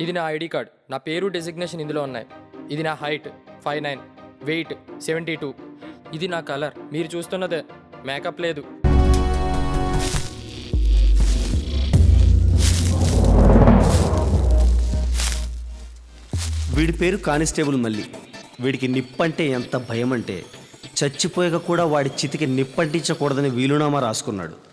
ఇది నా ID card. నా పేరు, డెసిగ్నేషన్ ఇందులో ఉన్నాయి. ఇది నా హైట్ 5'9", వెయిట్ 72. ఇది నా కలర్, మీరు చూస్తున్నదే. మేకప్ లేదు. వీడి పేరు కానిస్టేబుల్ మల్లి. వీడికి నిప్పంటే ఎంత భయం అంటే చచ్చిపోయాక కూడా వాడి చితికి నిప్పంటించకూడదని వీలునామా రాసుకున్నాడు.